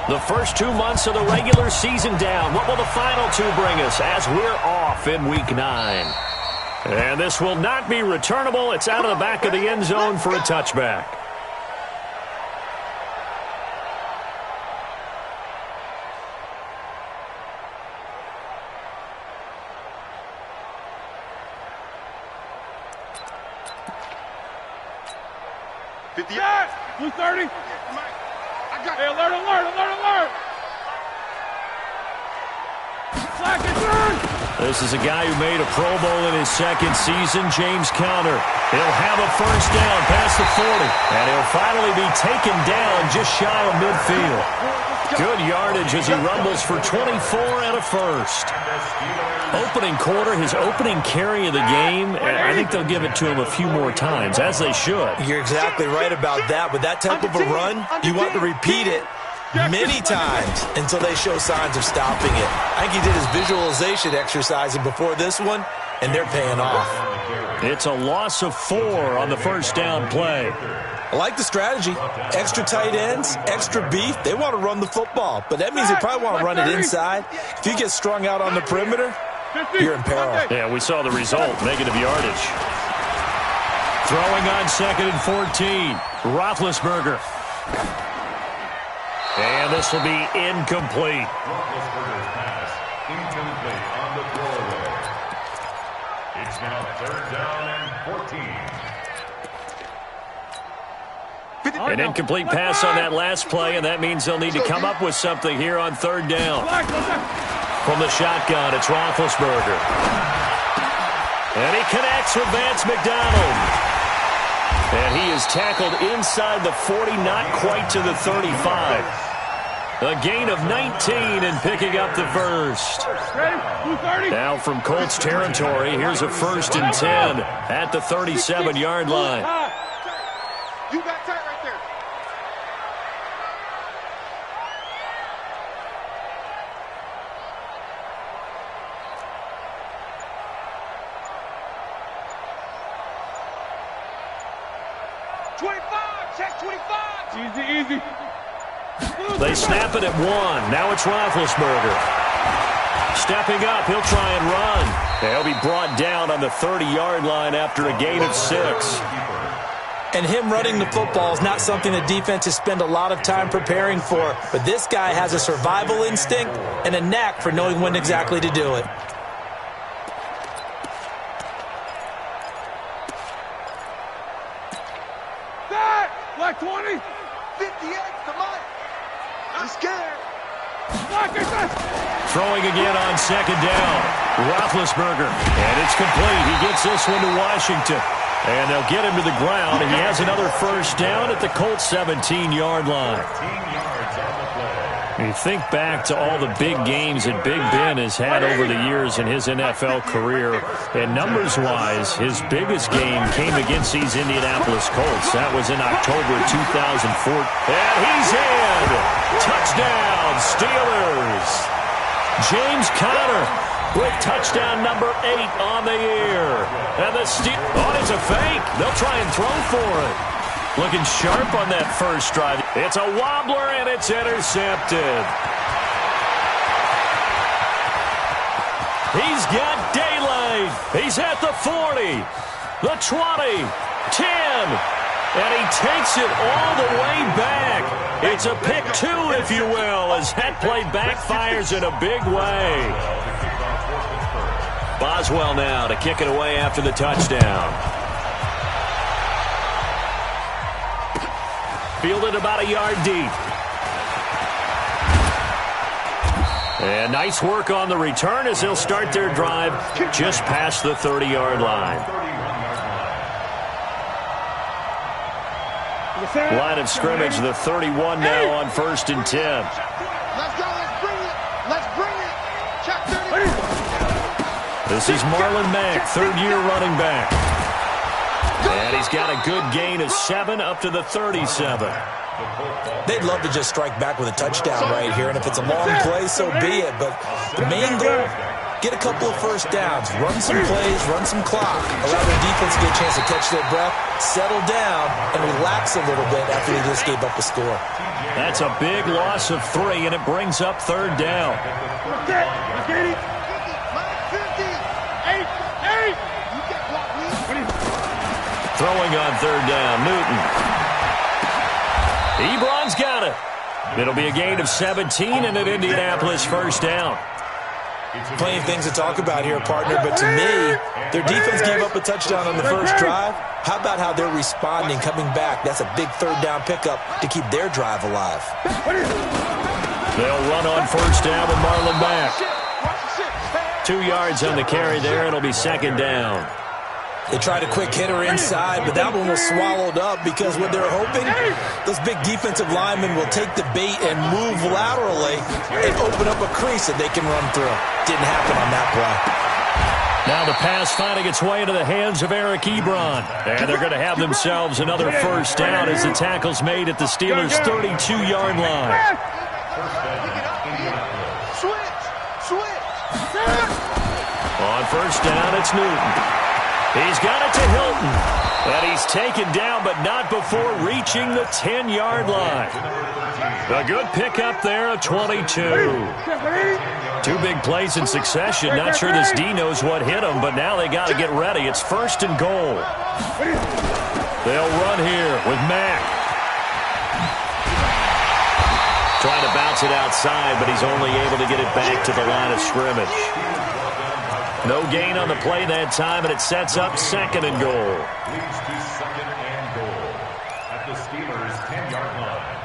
The first 2 months of the regular season down. What will the final 2 bring us as we're off in Week 9? And this will not be returnable. It's out of the back of the end zone for a touchback. Yes! Blue 30. Hey, alert, alert, alert, alert! Flag it, turn! This is a guy who made a Pro Bowl in his second season, James Conner. He'll have a first down past the 40, and he'll finally be taken down just shy of midfield. Good yardage as he rumbles for 24 and a first. Opening quarter, his opening carry of the game, and I think they'll give it to him a few more times, as they should. You're exactly right about that. With that type of a run, you want to repeat it many times until they show signs of stopping it. I think he did his visualization exercising before this one, and they're paying off. It's a loss of 4 on the first down play. I like the strategy. Extra tight ends, extra beef. They want to run the football, but that means they probably want to run it inside. If you get strung out on the perimeter, you're in peril. Yeah, we saw the result, negative yardage. Throwing on 2nd and 14. Roethlisberger. And this will be incomplete. Roethlisberger's pass, incomplete on the throwaway. It's now 3rd down and 14. An incomplete pass on that last play, and that means they'll need to come up with something here on 3rd down. From the shotgun, it's Roethlisberger. And he connects with Vance McDonald. And he is tackled inside the 40, not quite to the 35. A gain of 19 and picking up the first. Now from Colts territory, here's a 1st and 10 at the 37-yard line. You got tight right there. Check 25. Easy. They snap it at 1. Now it's Roethlisberger. Stepping up, he'll try and run. He'll be brought down on the 30-yard line after a gain of 6. And him running the football is not something the defenses spend a lot of time preparing for. But this guy has a survival instinct and a knack for knowing when exactly to do it. Black 20. 58 to Mike. I'm scared. Throwing again on 2nd down. Roethlisberger. And it's complete. He gets this one to Washington. And they'll get him to the ground. And he has another first down at the Colts 17-yard line. You think back to all the big games that Big Ben has had over the years in his NFL career. And numbers-wise, his biggest game came against these Indianapolis Colts. That was in October 2004. And he's in! Touchdown, Steelers! James Conner with touchdown number 8 on the year. And the Steelers, oh, it's a fake. They'll try and throw for it. Looking sharp on that first drive. It's a wobbler, and it's intercepted. He's got daylight. He's at the 40, the 20, 10, and he takes it all the way back. It's a pick 2, if you will, as that play backfires in a big way. Boswell now to kick it away after the touchdown. Fielded about a yard deep. And nice work on the return as they'll start their drive just past the 30-yard line. Line of scrimmage, the 31 now on 1st and 10. Let's go. Let's bring it. Check 30. This is Marlon Mack, 3rd-year running back. And he's got a good gain of 7 up to the 37. They'd love to just strike back with a touchdown right here, and if it's a long play, so be it. But the main goal, get a couple of first downs, run some plays, run some clock, allow their defense to get a chance to catch their breath, settle down, and relax a little bit after they just gave up a score. That's a big loss of 3, and it brings up third down. Throwing on third down, Newton. Ebron's got it. It'll be a gain of 17 and an Indianapolis first down. Plenty of things to talk about here, partner, but to me, their defense gave up a touchdown on the first drive. How about how they're responding, coming back? That's a big third down pickup to keep their drive alive. They'll run on first down with Marlon back. 2 yards on the carry there. It'll be second down. They tried a quick hitter inside, but that one was swallowed up because what they're hoping, those big defensive linemen will take the bait and move laterally and open up a crease that they can run through. Didn't happen on that play. Now the pass finding its way into the hands of Eric Ebron. And they're going to have themselves another first down as the tackle's made at the Steelers' 32-yard line. On first down, it's Newton. He's got it to Hilton. And he's taken down, but not before reaching the 10-yard line. A good pickup there, a 22. 2 big plays in succession. Not sure this D knows what hit him, but now they got to get ready. It's first and goal. They'll run here with Mack. Trying to bounce it outside, but he's only able to get it back to the line of scrimmage. No gain on the play that time, and it sets up second and goal. Leads to second and goal at the Steelers' 10-yard line.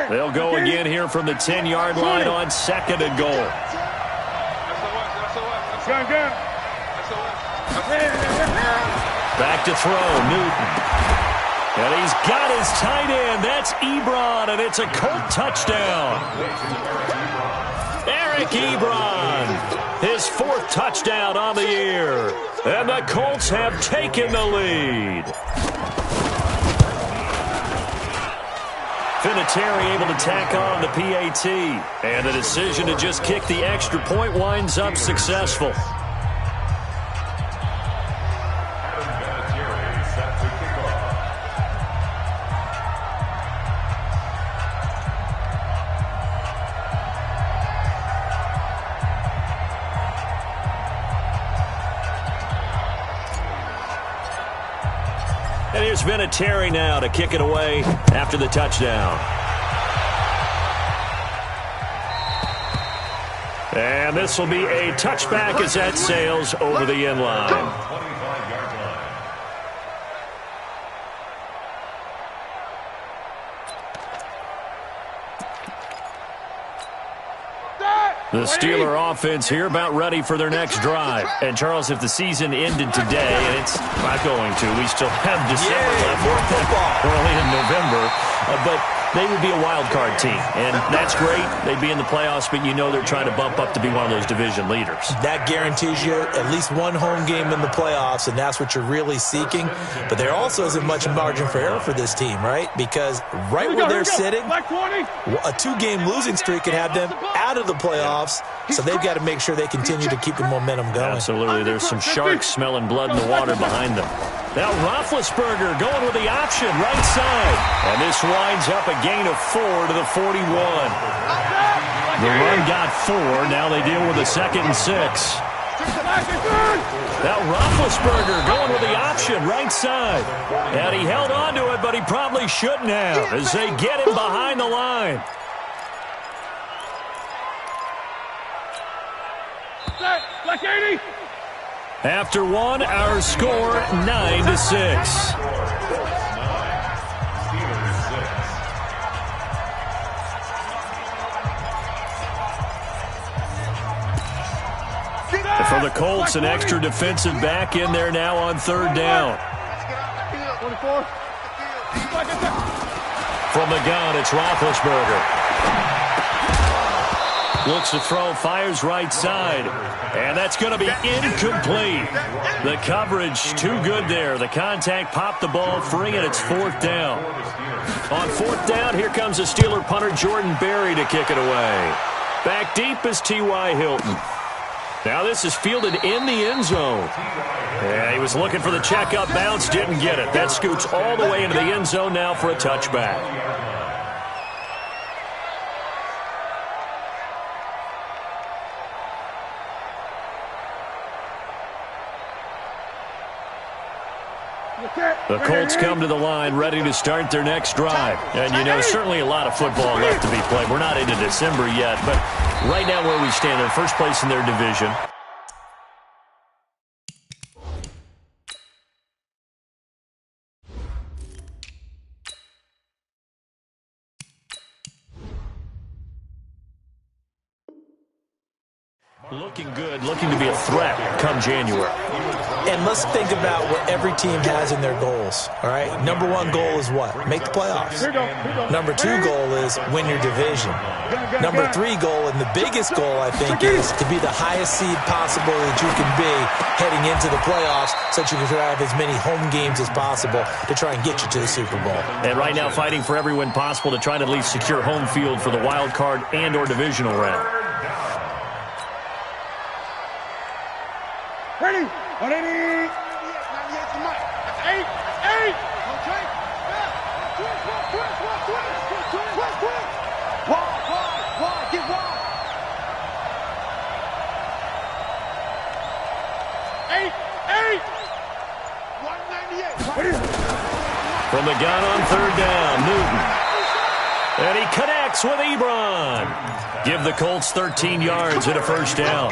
They'll go again here from the 10-yard line on second and goal. Back to throw, Newton. And he's got his tight end. That's Ebron, and it's a Colt touchdown. Eric Ebron, his 4th touchdown on the year. And the Colts have taken the lead. Vinatieri able to tack on the PAT. And the decision to just kick the extra point winds up successful. And here's Vinatieri now to kick it away after the touchdown. And this will be a touchback as that sails over the end line. 25-yard line. The Steeler offense here about ready for their next drive. And, Charles, if the season ended today, and it's not going to, we still have December left. More football. Early in November. But they would be a wild card team. And that's great. They'd be in the playoffs, but you know they're trying to bump up to be one of those division leaders. That guarantees you at least one home game in the playoffs, and that's what you're really seeking. But there also isn't much margin for error for this team, right? Because right where they're sitting, a 2-game losing streak could have them out of the playoffs, so they've got to make sure they continue to keep the momentum going. Absolutely. There's some sharks smelling blood in the water behind them. Now Roethlisberger going with the option right side. And this winds up a gain of 4 to the 41. The run got 4. Now they deal with a 2nd and 6. Now Roethlisberger going with the option right side. And he held on to it, but he probably shouldn't have as they get him behind the line. Like 80. After 1, our score 9-6. For the Colts, an extra defensive back in there now on third down. From the gun, it's Roethlisberger. Looks to throw, fires right side. And that's going to be incomplete. The coverage too good there. The contact popped the ball free, and it's 4th down. On 4th down, here comes the Steeler punter Jordan Berry to kick it away. Back deep is T.Y. Hilton. Now this is fielded in the end zone. Yeah, he was looking for the checkup bounce, didn't get it. That scoots all the way into the end zone now for a touchback. The Colts come to the line ready to start their next drive. And, you know, certainly a lot of football left to be played. We're not into December yet, but right now where we stand, they're first place in their division. Looking good, looking to be a threat come January. And let's think about what every team has in their goals, all right? Number one goal is what? Make the playoffs. Number two goal is win your division. Number three goal, and the biggest goal, I think, is to be the highest seed possible that you can be heading into the playoffs so that you can have as many home games as possible to try and get you to the Super Bowl. And right now fighting for every win possible to try to at least secure home field for the wild card and or divisional round. Ready? 180. 8. Okay. Wide. Get wide. 8. 198. From the gun on third down, Newton. And he connects with Ebron. Give the Colts 13 yards and a first down.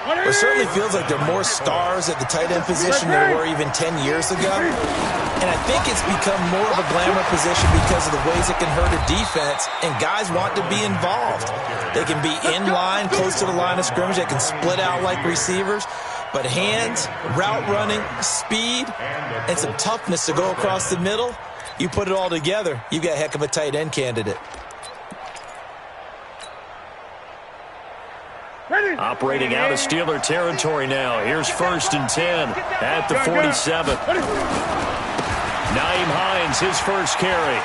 It certainly feels like there are more stars at the tight end position than there were even 10 years ago. And I think it's become more of a glamour position because of the ways it can hurt a defense, and guys want to be involved. They can be in line, close to the line of scrimmage. They can split out like receivers. But hands, route running, speed, and some toughness to go across the middle, you put it all together, you've got a heck of a tight end candidate. Operating out of Steeler territory now. Here's 1st and 10 at the 47. Nyheim Hines, his first carry.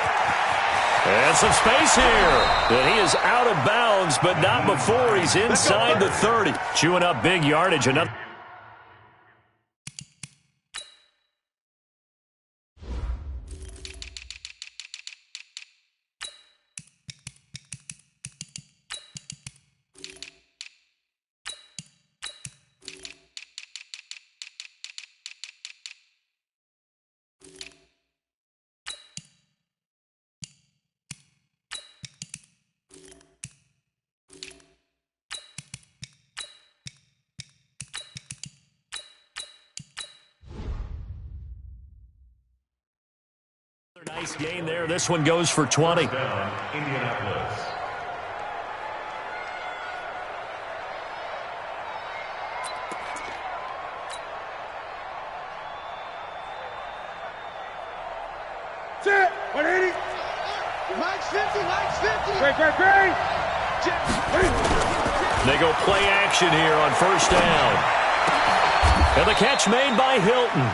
And some space here. And he is out of bounds, but not before he's inside the 30. Chewing up big yardage. Another. Nice gain there. This one goes for 20. Indianapolis. Set. 180. Max 50. Great. They go play action here on first down. And the catch made by Hilton.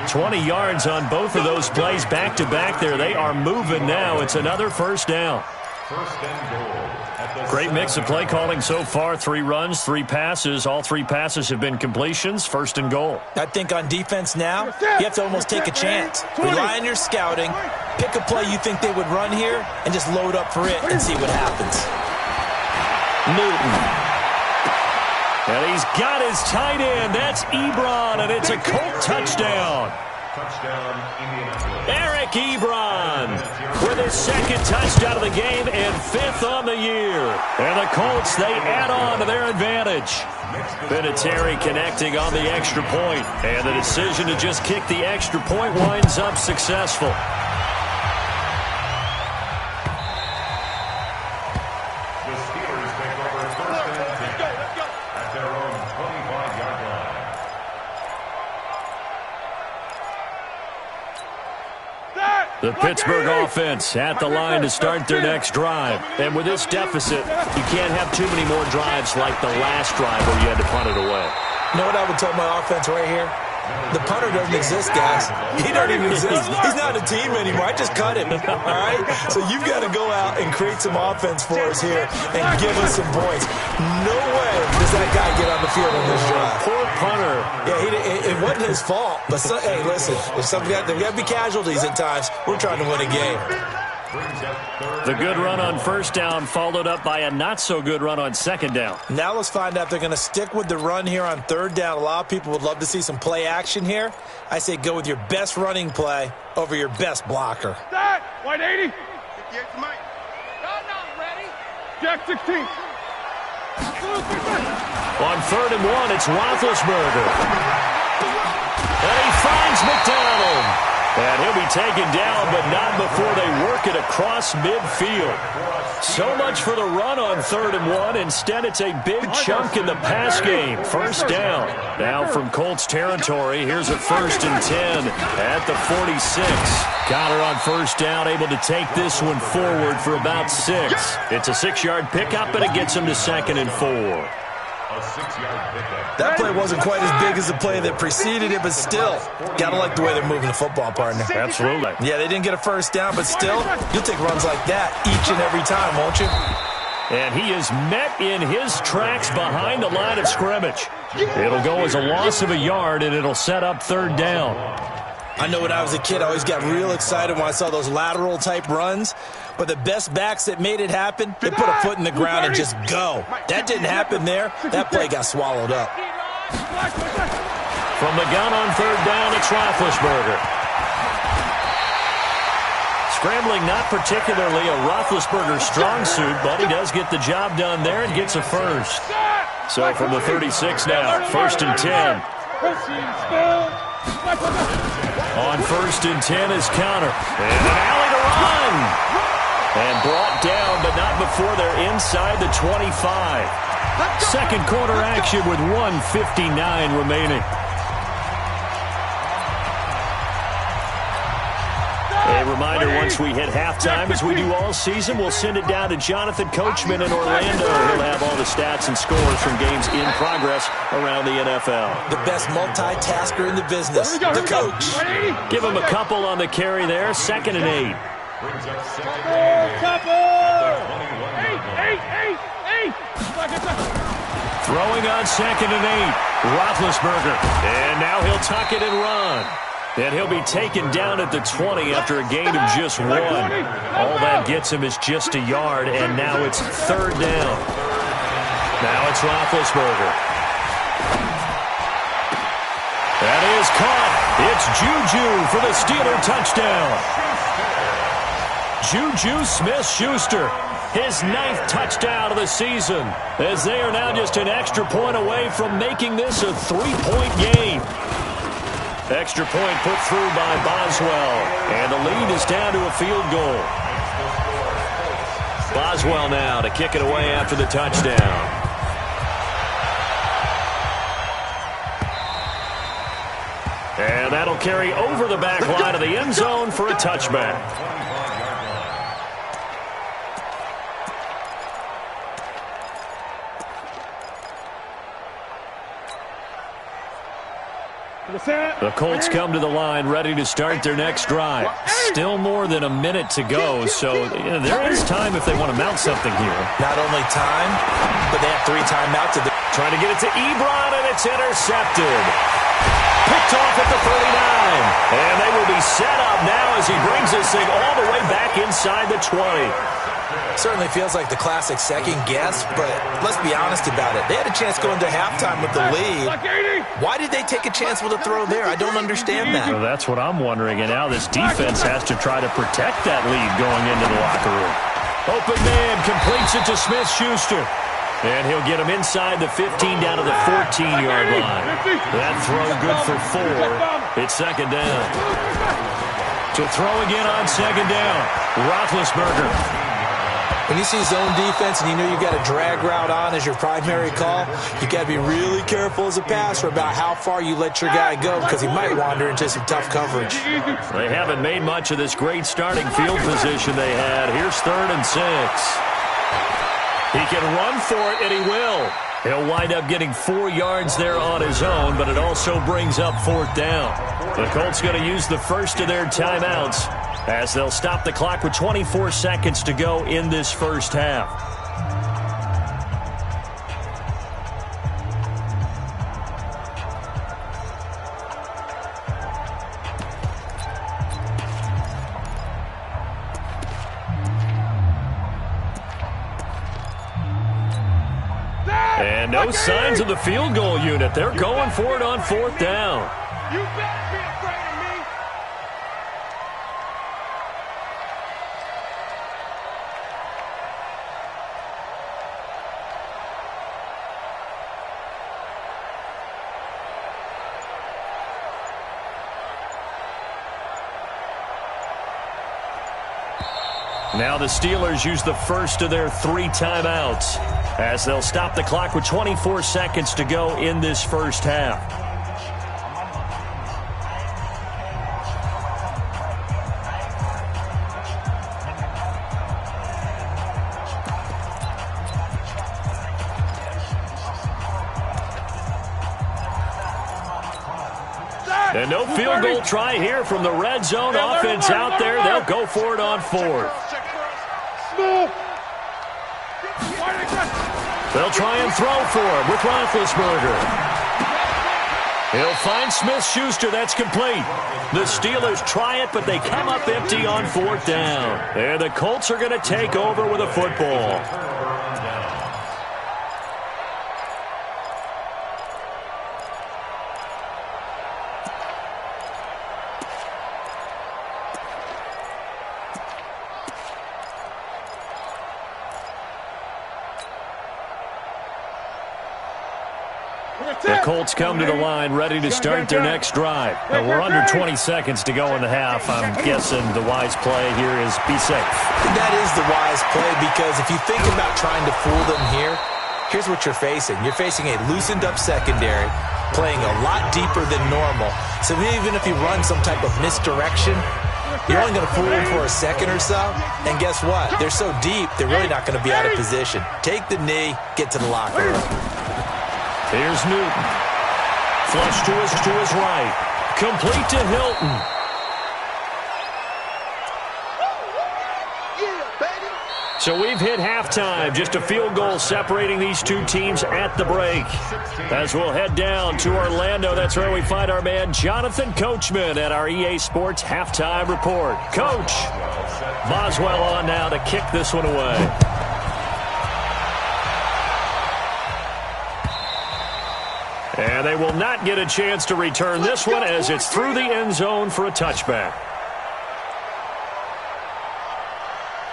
20 yards on both of those plays back-to-back there. They are moving now. It's another first down. First and goal. Great mix of play calling so far. 3 runs, 3 passes. All 3 passes have been completions. First and goal. I think on defense now, you have to almost take a chance. Rely on your scouting. Pick a play you think they would run here and just load up for it and see what happens. Newton. And he's got his tight end. That's Ebron, and it's a Colt touchdown. Touchdown, Indianapolis. Eric Ebron with his 2nd touchdown of the game and 5th on the year. And the Colts, they add on to their advantage. Vinatieri connecting on the extra point. And the decision to just kick the extra point winds up successful. The Pittsburgh offense at the line to start their next drive. And with this deficit, you can't have too many more drives like the last drive where you had to punt it away. You know what I would tell my offense right here? The punter doesn't exist, guys. He doesn't even exist. He's not a team anymore. I just cut him, all right? So you've got to go out and create some offense for us here and give us some points. No way does that guy get on the field on this drive. Poor punter. Yeah, it wasn't his fault. But, hey, listen, there's got to be casualties at times. We're trying to win a game. The good run on first down followed up by a not-so-good run on second down. Now let's find out if they're going to stick with the run here on third down. A lot of people would love to see some play action here. I say go with your best running play over your best blocker. That, white 80. 58 to Mike. Not ready. Jack 16. On 3rd and 1, it's Roethlisberger. And he finds McDonald. And he'll be taken down, but not before they work it across midfield. So much for the run on 3rd and 1. Instead, it's a big chunk in the pass game. First down. Now from Colts territory, here's a 1st and 10 at the 46. Connor on first down, able to take this one forward for about 6. It's a 6-yard pickup, and it gets him to 2nd and 4. A 6-yard pickup. That play wasn't quite as big as the play that preceded it, but still, got to like the way they're moving the football, partner. Absolutely. Yeah, they didn't get a first down, but still, you'll take runs like that each and every time, won't you? And he is met in his tracks behind the line of scrimmage. It'll go as a loss of a yard, and it'll set up 3rd down. I know when I was a kid, I always got real excited when I saw those lateral-type runs. But the best backs that made it happen, they put a foot in the ground and just go. That didn't happen there. That play got swallowed up. From the gun on 3rd down, it's Roethlisberger. Scrambling not particularly a Roethlisberger strong suit, but he does get the job done there and gets a first. So from the 36 now, 1st and 10. On 1st and 10 is Connor. And an alley to run. And brought down, but not before they're inside the 25. Second quarter action with 1:59 remaining. A reminder, once we hit halftime, as we do all season, we'll send it down to Jonathan Coachman in Orlando. He'll have all the stats and scores from games in progress around the NFL. The best multitasker in the business, the coach. Give him a couple on the carry there, 2nd and 8. Brings up 2nd and 8. Throwing on 2nd and 8, Roethlisberger. And now he'll tuck it and run. And he'll be taken down at the 20 after a gain of just 1. All that gets him is just a yard, and now it's 3rd down. Now it's Roethlisberger. That is caught. It's Juju for the Steeler touchdown. Juju Smith-Schuster, his 9th touchdown of the season, as they are now just an extra point away from making this a 3-point game. Extra point put through by Boswell, and the lead is down to a field goal. Boswell now to kick it away after the touchdown. And that'll carry over the back line of the end zone for a touchback. The Colts come to the line ready to start their next drive. Still more than a minute to go, so there is time if they want to mount something here. Not only time, but they have 3 timeouts. Trying to get it to Ebron, and it's intercepted. Picked off at the 39. And they will be set up now as he brings this thing all the way back inside the 20. Certainly feels like the classic second guess, but let's be honest about it. They had a chance going to halftime with the lead. Why did they take a chance with a throw there? I don't understand that. Well, that's what I'm wondering, and now this defense has to try to protect that lead going into the locker room. Open man completes it to Smith-Schuster. And he'll get him inside the 15 down to the 14-yard line. That throw good for 4. It's 2nd down. To throw again on 2nd down, Roethlisberger. When you see zone defense and you know you've got a drag route on as your primary call, you got to be really careful as a passer about how far you let your guy go because he might wander into some tough coverage. They haven't made much of this great starting field position they had. Here's 3rd and 6. He can run for it, and he will. He'll wind up getting 4 yards there on his own, but it also brings up 4th down. The Colts going to use the first of their timeouts as they'll stop the clock with 24 seconds to go in this first half. And no signs of the field goal unit. They're going for it on 4th down. You better be afraid of me. Now the Steelers use the first of their 3 timeouts as they'll stop the clock with 24 seconds to go in this first half. And no field goal try here from the red zone offense out there. They'll go for it on 4th. They'll try and throw for him with Roethlisberger. He'll find Smith-Schuster. That's complete. The Steelers try it, but they come up empty on 4th down. And the Colts are going to take over with a football. The Colts come to the line ready to start their next drive. Now we're under 20 seconds to go in the half. I'm guessing the wise play here is be safe. That is the wise play, because if you think about trying to fool them here, here's what you're facing. You're facing a loosened up secondary, playing a lot deeper than normal. So even if you run some type of misdirection, you're only going to fool them for a second or so. And guess what? They're so deep, they're really not going to be out of position. Take the knee, get to the locker room. Here's Newton. Flush to his right. Complete to Hilton. So we've hit halftime. Just a field goal separating these two teams at the break. As we'll head down to Orlando, that's where we find our man Jonathan Coachman at our EA Sports Halftime Report. Coach, Boswell on now to kick this one away. And they will not get a chance to return this one as it's through the end zone for a touchback.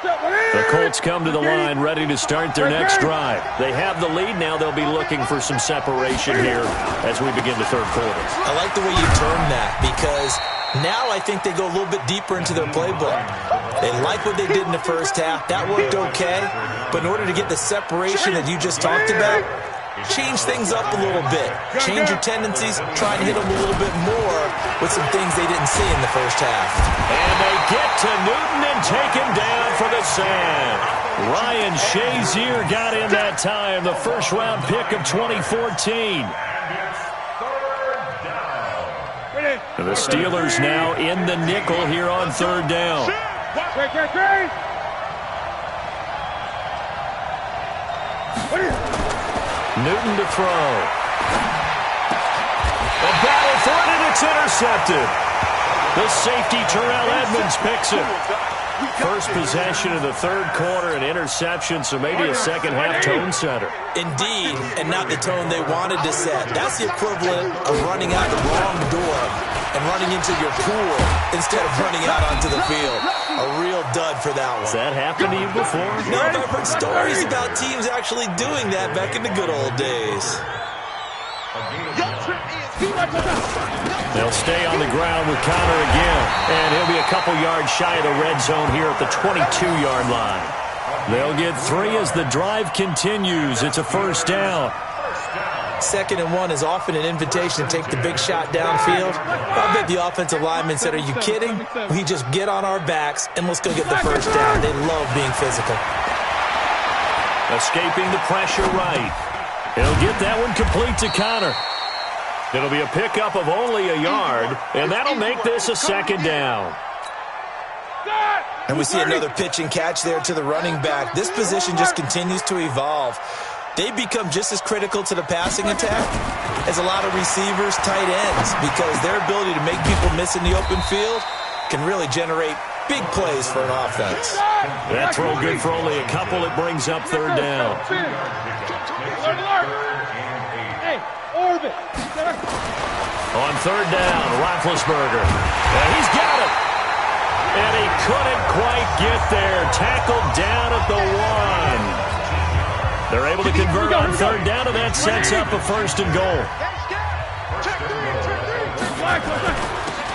The Colts come to the line ready to start their next drive. They have the lead. Now they'll be looking for some separation here as we begin the third quarter. I like the way you term that, because now I think they go a little bit deeper into their playbook. They like what they did in the first half. That worked okay. But in order to get the separation that you just talked about, change things up a little bit. Change your tendencies. Try and hit them a little bit more with some things they didn't see in the first half. And they get to Newton and take him down for the sack. Ryan Shazier got in that time, the first-round pick of 2014. And the Steelers now in the nickel here on third down. Newton to throw. A battle for it, and it's intercepted. The safety, Terrell Edmonds, picks it. First possession of the third quarter, an interception, so maybe a second-half tone setter. Indeed, and not the tone they wanted to set. That's the equivalent of running out the wrong door and running into your pool instead of running out onto the field. A real dud for that one. Has that happened to you before? No, but I've heard stories about teams actually doing that back in the good old days. They'll stay on the ground with Connor again, and he'll be a couple yards shy of the red zone here at the 22-yard line. They'll get 3 as the drive continues. It's a first down. 2nd and 1 is often an invitation to take the big shot downfield. I bet the offensive lineman said, "Are you kidding? We just get on our backs and let's go get the first down." They love being physical. Escaping the pressure right. He'll get that one complete to Connor. It'll be a pickup of only a yard, and that'll make this a second down. And we see another pitch and catch there to the running back. This position just continues to evolve. They become just as critical to the passing attack as a lot of receivers, tight ends, because their ability to make people miss in the open field can really generate big plays for an offense. That throw good for only a couple. It brings up third down. On third down, Roethlisberger. And he's got it. And he couldn't quite get there. Tackled down at the 1. They're able to convert on third down, and that sets up a first and goal.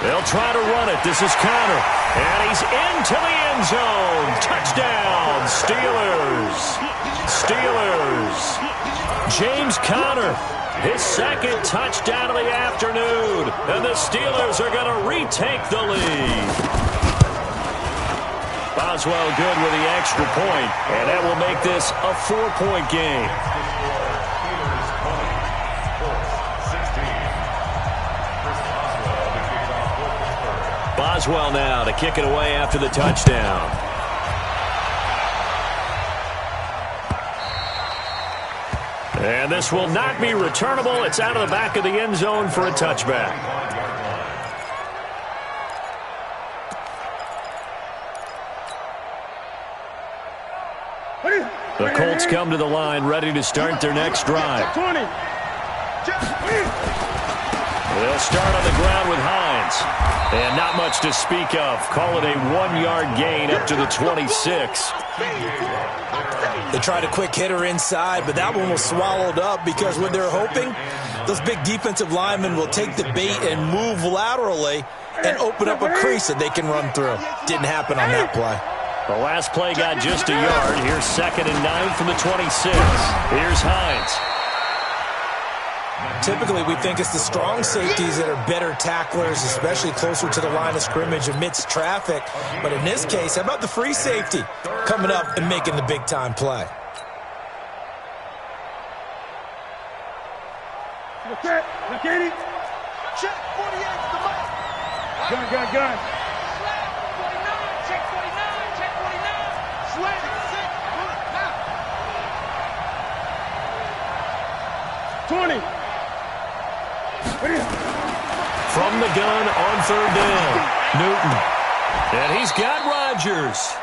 They'll try to run it. This is Connor. And he's into the end zone. Touchdown, Steelers. Steelers. James Conner, his second touchdown of the afternoon. And the Steelers are going to retake the lead. Boswell good with the extra point, and that will make this a 4-point game. Boswell now to kick it away after the touchdown. And this will not be returnable. It's out of the back of the end zone for a touchback. The Colts come to the line, ready to start their next drive. They'll start on the ground with Hines. And not much to speak of. Call it a 1-yard gain up to the 26. They tried a quick hitter inside, but that one was swallowed up because what they're hoping, those big defensive linemen will take the bait and move laterally and open up a crease that they can run through. Didn't happen on that play. The last play got just a yard. Here's 2nd and 9 from the 26. Here's Hines. Typically, we think it's the strong safeties that are better tacklers, especially closer to the line of scrimmage amidst traffic. But in this case, how about the free safety coming up and making the big-time play? Check 48 to the mic. Gun. Check 49. Check 49. Sweat. Now. 20. From the gun on third down, Newton. And he's got Rodgers.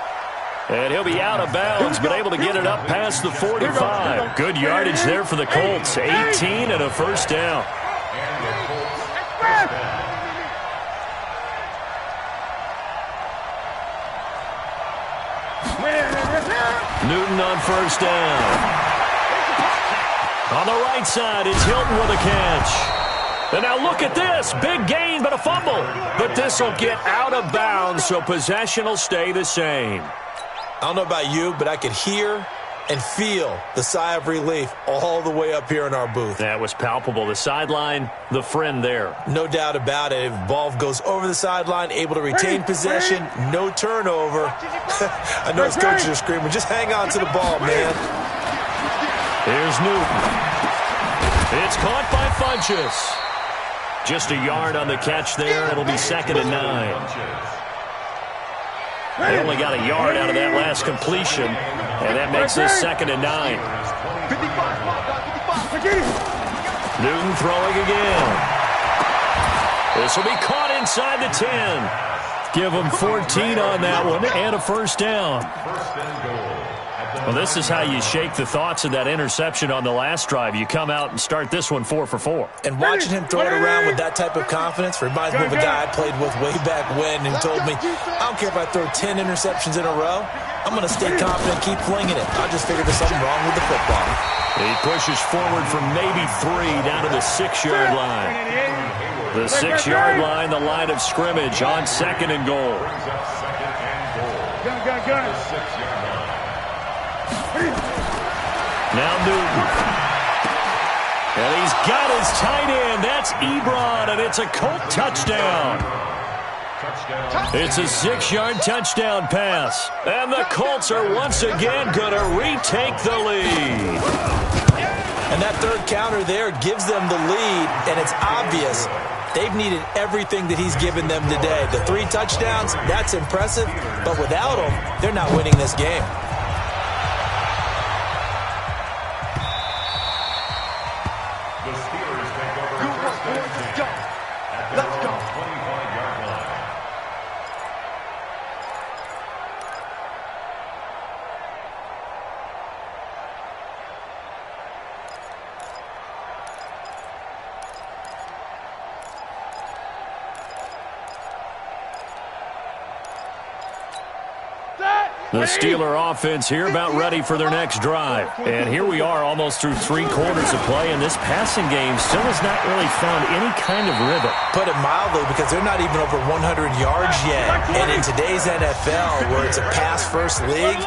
And he'll be out of bounds, but able to get it up past the 45. Good yardage there for the Colts. 18 and a first down. Newton on first down. On the right side, it's Hilton with a catch. And now look at this. Big gain, but a fumble. But this will get out of bounds, so possession will stay the same. I don't know about you, but I could hear and feel the sigh of relief all the way up here in our booth. That was palpable. The sideline, the friend there. No doubt about it. If the ball goes over the sideline, able to retain possession, no turnover. I know his coaches are screaming, just hang on to the ball, man. Here's Newton. It's caught by Funchess. Just a yard on the catch there. It'll be 2nd and 9. They only got a yard out of that last completion, and that makes this 2nd and 9. Newton throwing again. This will be caught inside the 10. Give them 14 on that one and a first down. Well, this is how you shake the thoughts of that interception on the last drive. You come out and start this one 4 for 4. And watching him throw it around with that type of confidence reminds me of a guy I played with way back when and told me, I don't care if I throw 10 interceptions in a row, I'm going to stay confident and keep flinging it. I just figured there's something wrong with the football. He pushes forward from maybe 3 down to the 6-yard line. The 6-yard line, the line of scrimmage on 2nd and goal. Gun. Now Newton. And he's got his tight end. That's Ebron, and it's a Colt touchdown. It's a 6-yard touchdown pass. And the Colts are once again going to retake the lead. And that third counter there gives them the lead, and it's obvious they've needed everything that he's given them today. The 3 touchdowns, that's impressive, but without him, they're not winning this game. The Steelers take over first and 10 at their own 25-yard line. The Steeler offense here about ready for their next drive. And here we are almost through 3 quarters of play, and this passing game still has not really found any kind of rhythm. Put it mildly, because they're not even over 100 yards yet. And in today's NFL, where it's a pass-first league,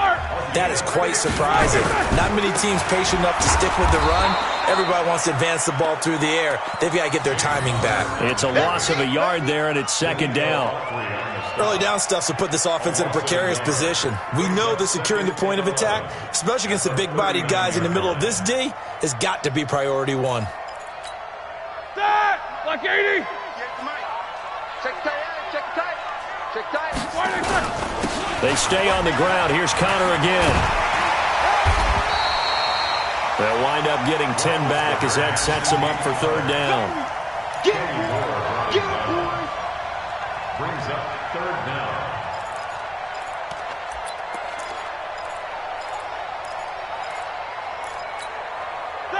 that is quite surprising. Not many teams patient enough to stick with the run. Everybody wants to advance the ball through the air. They've got to get their timing back. It's a loss of a yard there, and it's 2nd down. Early down stuff to put this offense in a precarious position. We know that securing the point of attack, especially against the big-bodied guys in the middle of this D, has got to be priority 1. Like 80. They stay on the ground. Here's Connor again. They'll wind up getting 10 back as that sets them up for 3rd down. Get it, boy. Brings up 3rd down.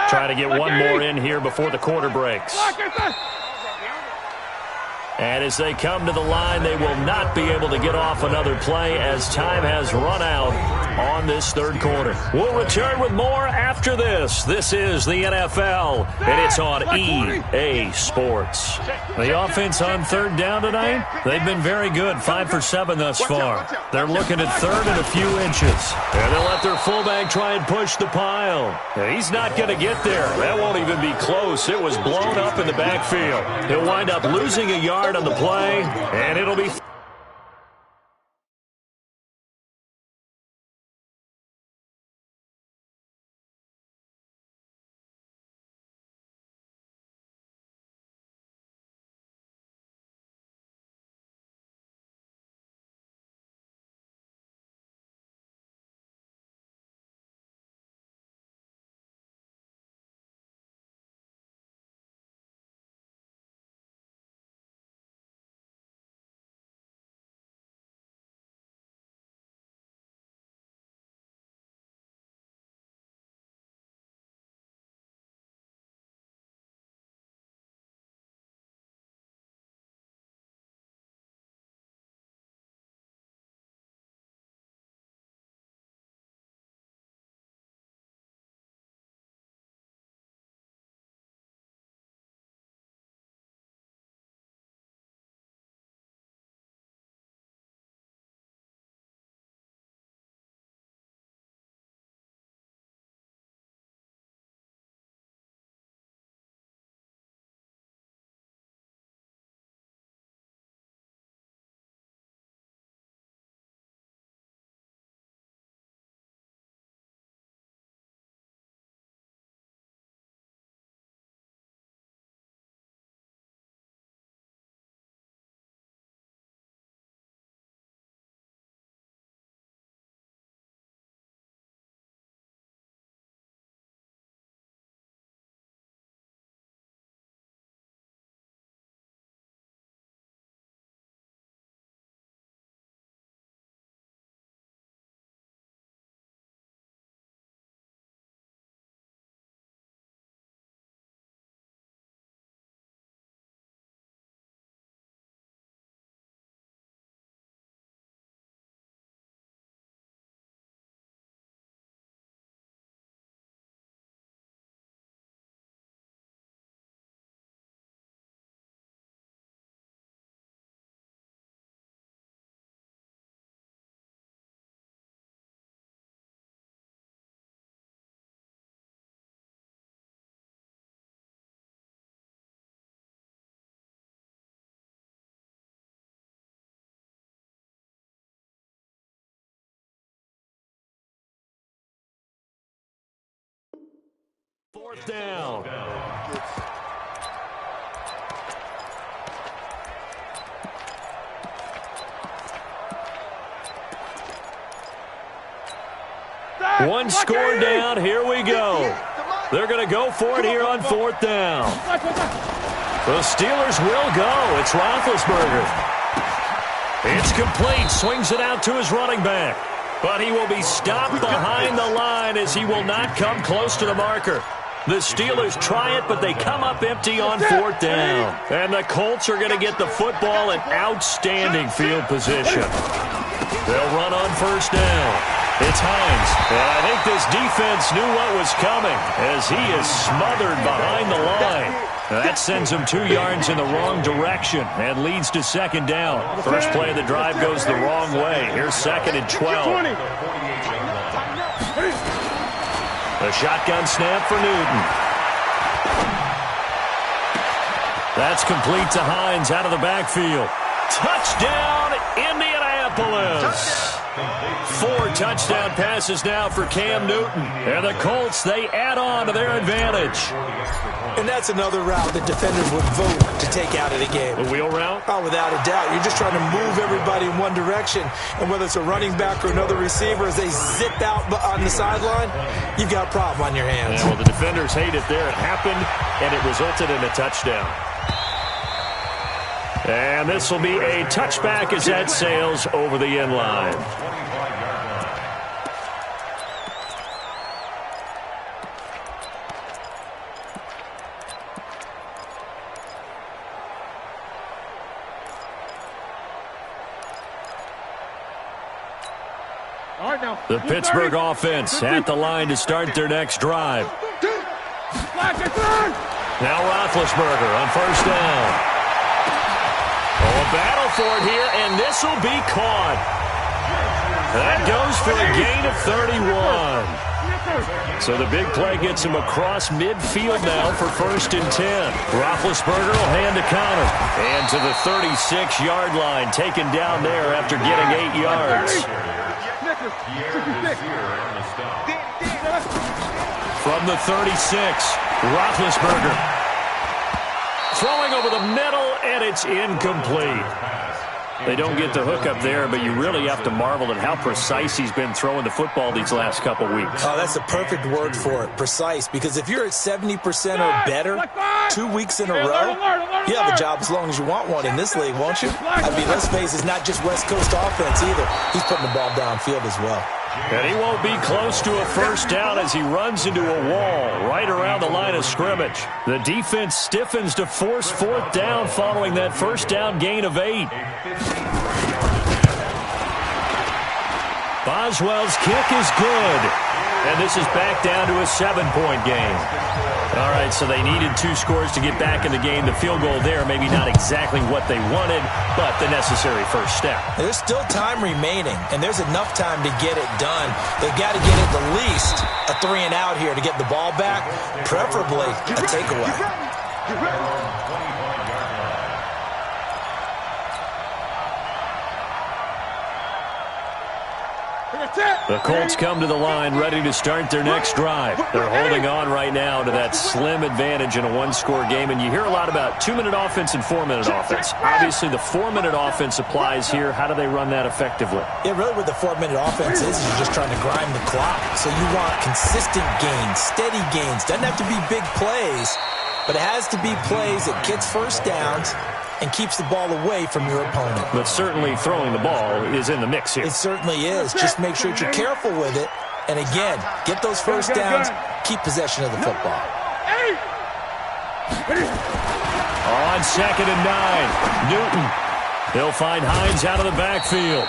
Try to get one more in here before the quarter breaks. And as they come to the line, they will not be able to get off another play as time has run out on this 3rd quarter. We'll return with more after this. This is the NFL, and it's on EA Sports. The offense on 3rd down tonight, they've been very good, 5 for 7 thus far. They're looking at 3rd and a few inches. And they'll let their fullback try and push the pile. And he's not going to get there. That won't even be close. It was blown up in the backfield. He'll wind up losing a yard on the play, and it'll be Fourth down. One score down. Here we go. They're going to go for it here on fourth down. The Steelers will go. It's Roethlisberger. It's complete. Swings it out to his running back. But he will be stopped behind the line as he will not come close to the marker. The Steelers try it, but they come up empty on fourth down. And the Colts are going to get the football in outstanding field position. They'll run on first down. It's Hines. And I think this defense knew what was coming as he is smothered behind the line. That sends him 2 yards in the wrong direction and leads to second down. First play of the drive goes the wrong way. Here's second and 12. A shotgun snap for Newton. That's complete to Hines out of the backfield. Touchdown, Indianapolis. 4 touchdown passes now for Cam Newton. And the Colts, they add on to their advantage. And that's another route that defenders would vote to take out of the game. A wheel route? Oh, without a doubt. You're just trying to move everybody in one direction. And whether it's a running back or another receiver, as they zip out on the sideline, you've got a problem on your hands. Yeah, well, the defenders hate it there. It happened, and it resulted in a touchdown. And this will be a touchback as that sails over the end line. The Pittsburgh offense at the line to start their next drive. Now Roethlisberger on first down. Oh, a battle for it here, and this will be caught. That goes for a gain of 31. So the big play gets him across midfield now for first and 10. Roethlisberger will hand a counter. And to the 36-yard line, taken down there after getting 8 yards. From the 36, Roethlisberger. Throwing over the middle, and it's incomplete. They don't get the hook up there, but you really have to marvel at how precise he's been throwing the football these last couple weeks. Oh, that's the perfect word for it, precise, because if you're at 70% or better 2 weeks in a row, you have a job as long as you want one in this league, won't you? I mean, let's face it, it's not just West Coast offense either. He's putting the ball downfield as well. And he won't be close to a first down as he runs into a wall right around the line of scrimmage. The defense stiffens to force fourth down following that first down gain of 8. Boswell's kick is good. And this is back down to a 7-point game. All right, so they needed 2 scores to get back in the game. The field goal there, maybe not exactly what they wanted, but the necessary first step. There's still time remaining, and there's enough time to get it done. They've got to get at the least a 3-and-out here to get the ball back, preferably a takeaway. The Colts come to the line ready to start their next drive. They're holding on right now to that slim advantage in a 1-score game, and you hear a lot about 2-minute offense and 4-minute offense. Obviously, the 4-minute offense applies here. How do they run that effectively? Yeah, really what the 4-minute offense is you're just trying to grind the clock. So you want consistent gains, steady gains. Doesn't have to be big plays, but it has to be plays that gets first downs and keeps the ball away from your opponent. But certainly throwing the ball is in the mix here. It certainly is. Just make sure that you're careful with it. And again, get those first downs, keep possession of the football. On second and 9, Newton. He'll find Hines out of the backfield.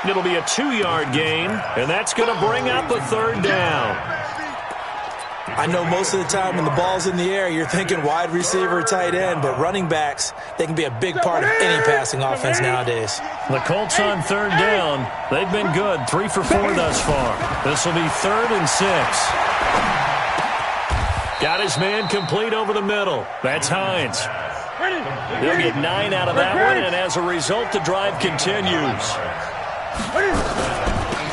It'll be a 2-yard gain, and that's going to bring up a third down. I know most of the time when the ball's in the air, you're thinking wide receiver, tight end, but running backs, they can be a big part of any passing offense nowadays. The Colts on third down. They've been good, 3 for 4 thus far. This will be 3rd and 6. Got his man complete over the middle. That's Hines. He'll get 9 out of that one, and as a result, the drive continues.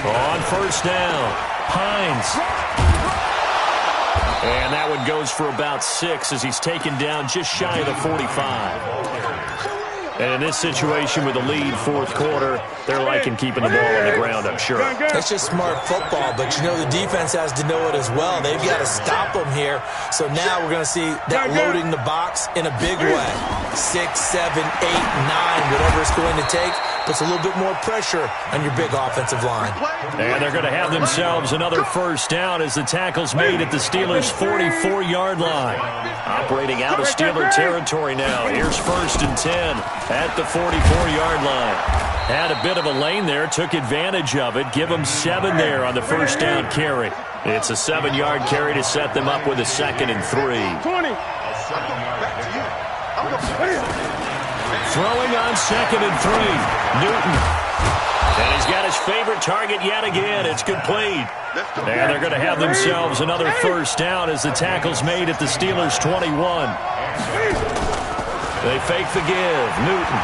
On first down, Hines. And that one goes for about 6 as he's taken down just shy of the 45. And in this situation with the lead, fourth quarter, they're liking keeping the ball on the ground, I'm sure. That's just smart football, but you know the defense has to know it as well. They've got to stop them here. So now we're going to see that loading the box in a big way. 6, 7, 8, 9, whatever it's going to take, puts a little bit more pressure on your big offensive line. And they're going to have themselves another first down as the tackle's made at the Steelers' 44-yard line. Operating out of Steeler territory now. Here's 1st and 10 at the 44-yard line. Had a bit of a lane there, took advantage of it. Give them 7 there on the first down carry. It's a 7-yard carry to set them up with a 2nd and 3. 20. Throwing on 2nd and 3. Newton. And he's got his favorite target yet again. It's complete. And they're going to have themselves another first down as the tackle's made at the Steelers' 21. They fake the give. Newton.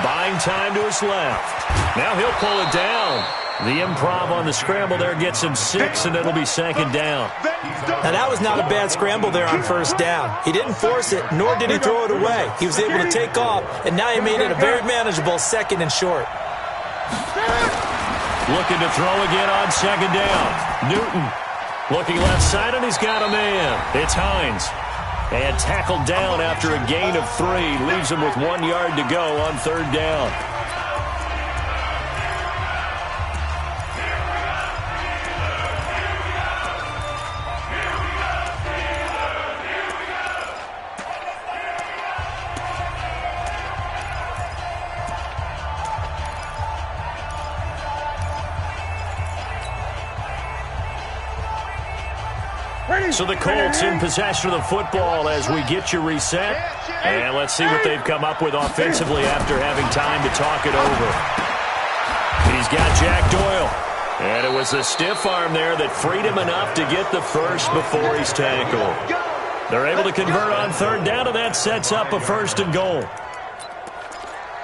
Buying time to his left. Now he'll pull it down. The improv on the scramble there gets him 6, and it'll be 2nd down. Now, that was not a bad scramble there on first down. He didn't force it, nor did he throw it away. He was able to take off, and now he made it a very manageable 2nd and short. Looking to throw again on 2nd down. Newton looking left side, and he's got a man. It's Hines. And tackled down after a gain of 3. Leaves him with 1 yard to go on 3rd down. So the Colts in possession of the football as we get you reset. And let's see what they've come up with offensively after having time to talk it over. He's got Jack Doyle. And it was a stiff arm there that freed him enough to get the first before he's tackled. They're able to convert on 3rd down, and that sets up a 1st and goal.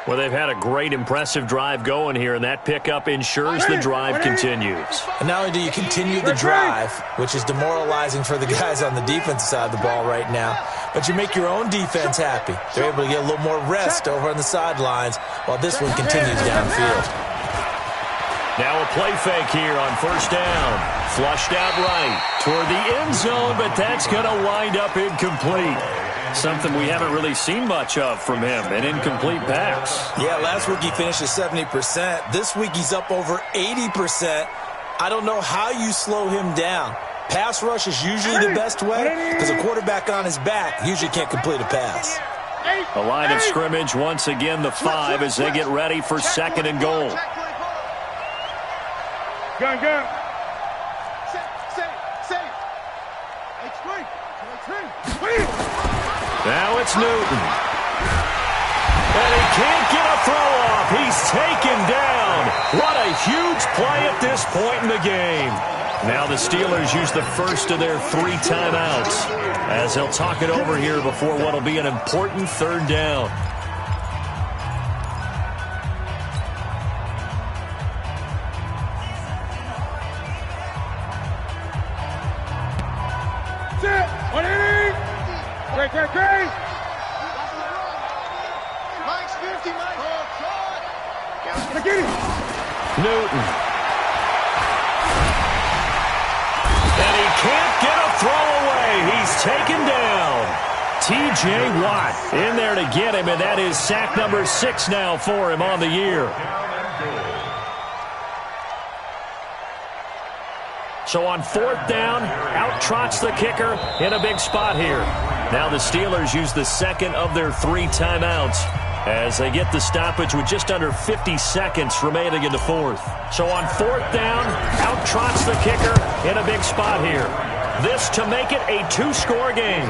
Well, they've had a great, impressive drive going here, and that pickup ensures the drive continues. And not only do you continue the drive, which is demoralizing for the guys on the defensive side of the ball right now, but you make your own defense happy. They're able to get a little more rest over on the sidelines while this one continues downfield. Now a play fake here on 1st down. Flushed out right toward the end zone, but that's going to wind up incomplete. Something we haven't really seen much of from him, an incomplete pass. Yeah, last week he finished at 70%. This week he's up over 80%. I don't know how you slow him down. Pass rush is usually the best way because a quarterback on his back usually can't complete a pass. A line of scrimmage, once again the 5 as they get ready for 2nd and goal. Gun. Now it's Newton. And he can't get a throw off. He's taken down. What a huge play at this point in the game. Now the Steelers use the first of their 3 timeouts as they'll talk it over here before what will be an important 3rd down. Great. Mike's 50, Mike. Get him. Newton. And he can't get a throw away. He's taken down. T.J. Watt in there to get him, and that is sack number 6 now for him on the year. So on 4th down, out trots the kicker in a big spot here. Now the Steelers use the 2nd of their 3 timeouts as they get the stoppage with just under 50 seconds remaining in the 4th. So on 4th down, out trots the kicker in a big spot here. This to make it a 2-score game.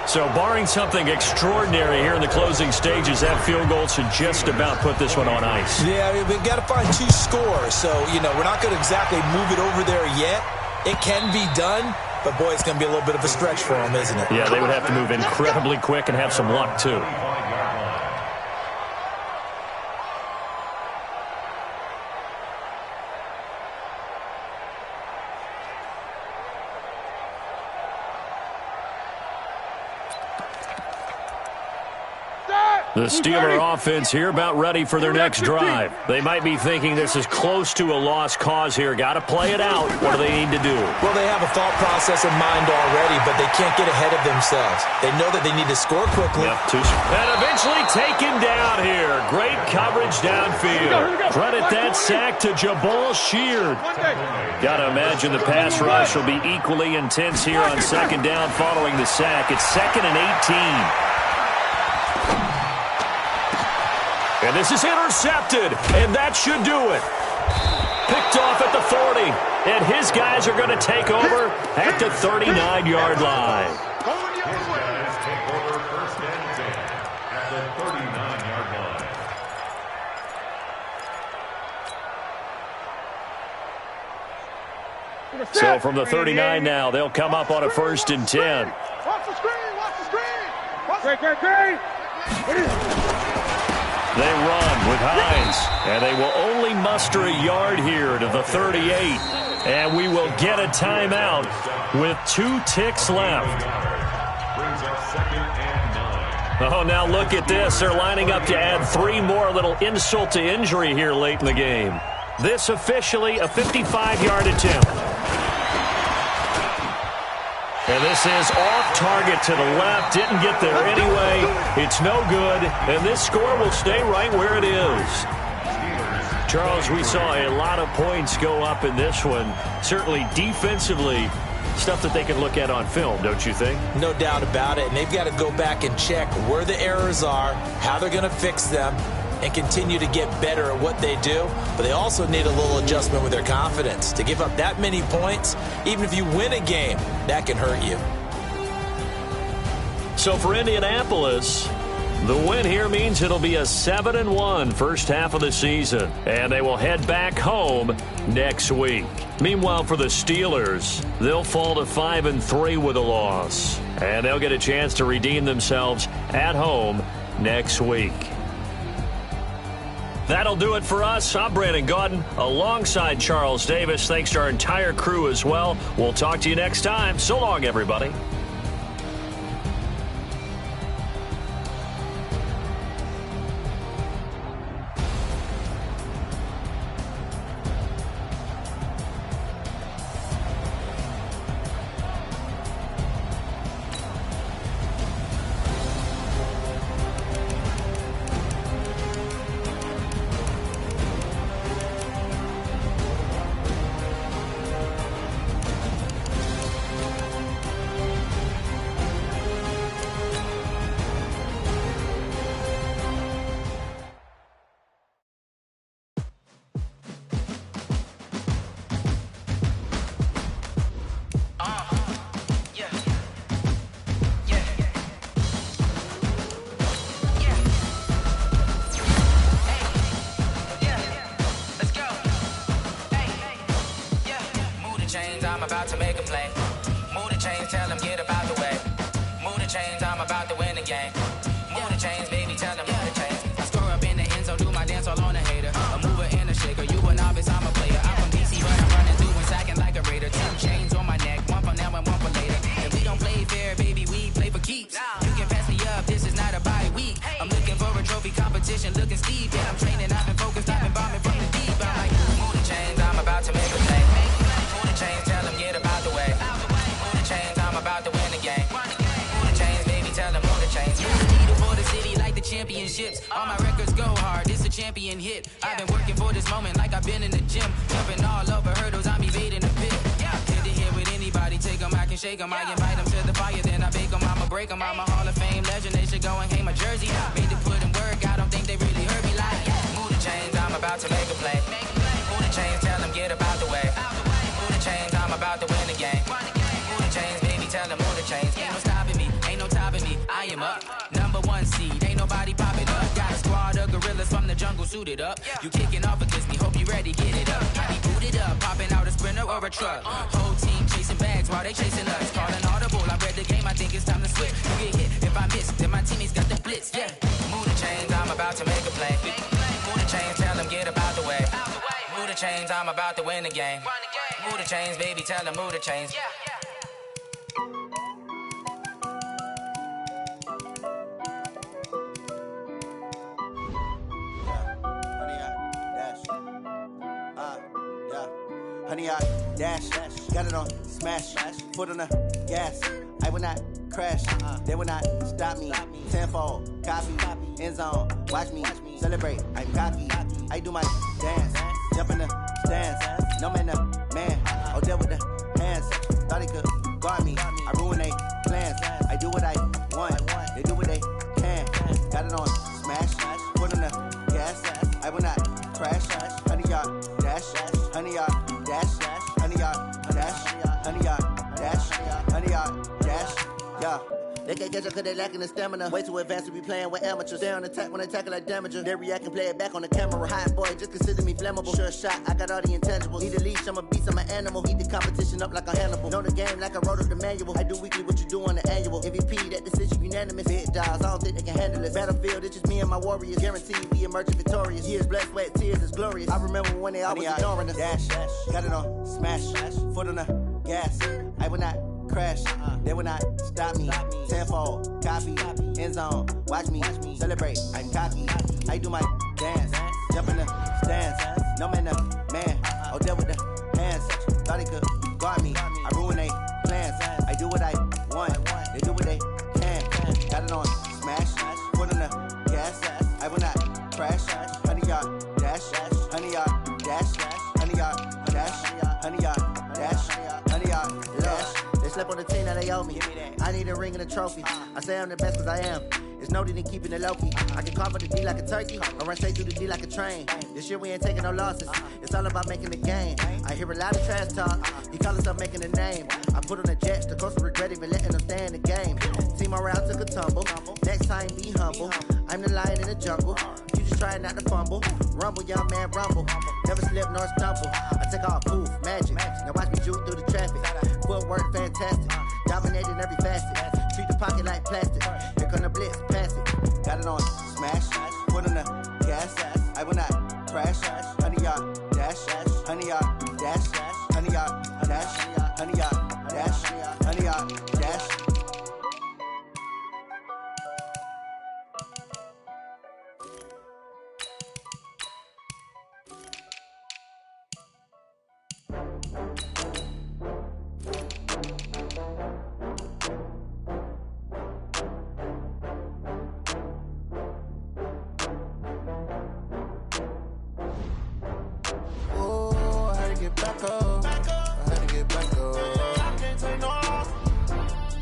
So barring something extraordinary here in the closing stages, that field goal should just about put this one on ice. Yeah, we've got to find 2 scores. So, we're not going to exactly move it over there yet. It can be done, but, boy, it's going to be a little bit of a stretch for them, isn't it? Yeah, they would have to move incredibly quick and have some luck, too. The Steeler offense here about ready for their next drive. They might be thinking this is close to a lost cause here. Got to play it out. What do they need to do? Well, they have a thought process in mind already, but they can't get ahead of themselves. They know that they need to score quickly. And eventually taken down here. Great coverage downfield. Credit that sack to Jabal Sheard. Got to imagine the pass rush will be equally intense here on second down following the sack. It's 2nd and 18. And this is intercepted, and that should do it. Picked off at the 40, and his guys are going to take over at the 39-yard line. His guys take over 1st and 10 at the 39-yard line. So from the 39 now, they'll come up on a 1st and 10. Watch the screen, watch the screen. They run with Hines, and they will only muster a yard here to the 38. And we will get a timeout with 2 ticks left. Brings up 2nd and 9. Oh, now look at this. They're lining up to add 3 more, a little insult to injury here late in the game. This officially a 55-yard attempt. And this is off target to the left. Didn't get there anyway. It's no good. And this score will stay right where it is. Charles, we saw a lot of points go up in this one. Certainly defensively, stuff that they can look at on film, don't you think? No doubt about it. And they've got to go back and check where the errors are, how they're going to fix them, and continue to get better at what they do. But they also need a little adjustment with their confidence. To give up that many points, even if you win a game, that can hurt you. So for Indianapolis, the win here means it'll be a 7-1 first half of the season. And they will head back home next week. Meanwhile, for the Steelers, they'll fall to 5-3 with a loss. And they'll get a chance to redeem themselves at home next week. That'll do it for us. I'm Brandon Gaudin alongside Charles Davis. Thanks to our entire crew as well. We'll talk to you next time. So long, everybody. I'm about to make a play. Move the chains, tell them get about the way. Move the chains, I'm about to win the game. Move the chains, baby, tell them move the chains. I score up in the end zone, do my dance all on a hater. A mover and a shaker, you a novice, I'm a player. I'm from DC, but I'm running through and sacking like a raider. 2 chains on my neck, one for now and one for later. And we don't play fair, baby, we play for keeps. You can pass me up, this is not a bye week. I'm looking for a trophy competition, looking steep. Yeah, I'm training, I've been focused, I've been bombing from the deep. I'm like, move the chains, I'm about to make a play. Move the chains, tell them get about the way. Move the chains, I'm about to win the game. Move the chains, baby, tell them move the chains. Needle for the city like the championships. All my records go hard, this a champion hit. I've been working for this moment like I've been in the gym. Jumping all over hurdles, I'm evading the pit. Good to hear with anybody, take them, I can shake them. I invite them to the fire, then I bake them, I'ma break them. I'm a Hall of Fame legend, they should go and hang my jersey. Made to put in work, I don't think they really heard me like. Move the chains, I'm about to make a play. Move the chains, tell them get about the way. Move the chains, I'm about to win the game. Move the chains, baby, tell them move the chains. Ain't no stopping me, ain't no topping me. I am up, #1 seed, ain't nobody popping up. Got a squad of gorillas from the jungle suited up. You kicking off against me, hope you ready, get it up. I be booted up, popping out a Sprinter or a truck. Whole team chasing bags while they chasing us. Calling audible, I read the game, I think it's time to switch. You get hit, if I miss, then my teammates got the blitz, yeah. Move the chains, I'm about to make a play. Move the chains, tell them get about the way. Move the chains, I'm about to win the game. Move the chains, baby, tell them move the chains. 100-yard dash. Got it on smash. Foot on the gas. I will not crash. They will not stop me. Tenfold, copy, end zone. Watch me celebrate. I'm cocky. I do my dance. Jump in the stands. No man, man. Oh, there with the hands. Thought he could guard me. I ruin they plans. I do what I want. They do what they can. Got it on smash. Foot on the gas. I will not crash. 100-yard dash. 100-yard dash. 100-yard dash. 100-yard dash. 100-yard dash. Yeah. They can't catch up cause they lacking the stamina. Way too advanced to be playing with amateurs. Stay on attack when they tackle like damager. They react and play it back on the camera. Hot boy, just consider me flammable. Sure shot, I got all the intangibles. Need a leash, I'm a beast, I'm an animal. Eat the competition up like a Hannibal. Know the game like I wrote up the manual. I do weekly what you do on the annual. MVP, that decision unanimous. Big dogs, I don't think they can handle it. Battlefield, it's just me and my warriors. Guaranteed we emerging victorious. Years, blood, sweat, tears, it's glorious. I remember when they always ignoring us. Dash, got it on smash. Foot on the gas. I will not crash. They will not stop me. Tenfold, copy, end zone. Watch me celebrate. I'm cocky. I do my dance. Jump in the stands. No man, man. Oh, there with the hands. Thought he could guard me. I ruin they plans. I do what I want. They do what they can. Got it on smash. Foot on the gas. I will not crash. 100-yard dash. 100-yard dash. 100-yard dash. 100-yard dash. 100-yard dash. They slept on the team, now they owe me. I need a ring and a trophy. I say I'm the best cause I am. It's noted in keeping it low-key. I can carve up the D like a turkey, or run straight through the D like a train. This year we ain't taking no losses. It's all about making the game. I hear a lot of trash talk. He call himself making a name. I put on the Jets, the coast will regret even letting them stay in the game. Team morale took a tumble. Next time be humble. I'm the lion in the jungle. You just try not to fumble. Rumble, young man, rumble. Never slip nor stumble. I take off, poof, magic. Now watch me juke through the traffic. Footwork fantastic. Dominating every facet. Treat the pocket like plastic. Here come the blitz, pass it. Got it on smash. Foot on the gas. I will not crash. 100-yard dash. 100-yard dash. 100-yard dash. 100-yard dash. 100-yard dash. Back up. I had to get back up. I can't take no loss.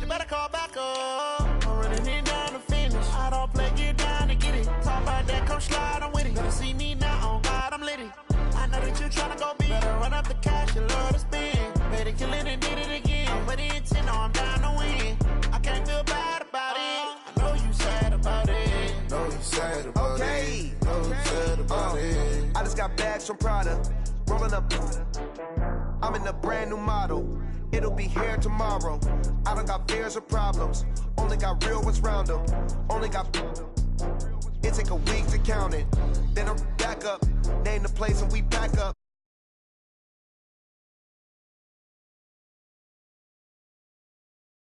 You better call back up. I'm running it down to finish. I don't play, get down to get it. Talk about that, come slide, I'm with it. Better see me now, on God, I'm lit it. I know that you tryna go big. Better run up the cash, you love to spend. Better kill it and did it again. I'm with the intent, no, I'm down to win. I can't feel bad about it. I know you sad about it. Know you sad about it. Know you sad about it. I just got bags from Prada. Rolling up, I'm in a brand new model. It'll be here tomorrow. I don't got fears or problems. Only got real ones round them. Only got. It take a week to count it. Then I'm back up. Name the place and we back up.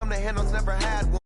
I'm the handles, never had one.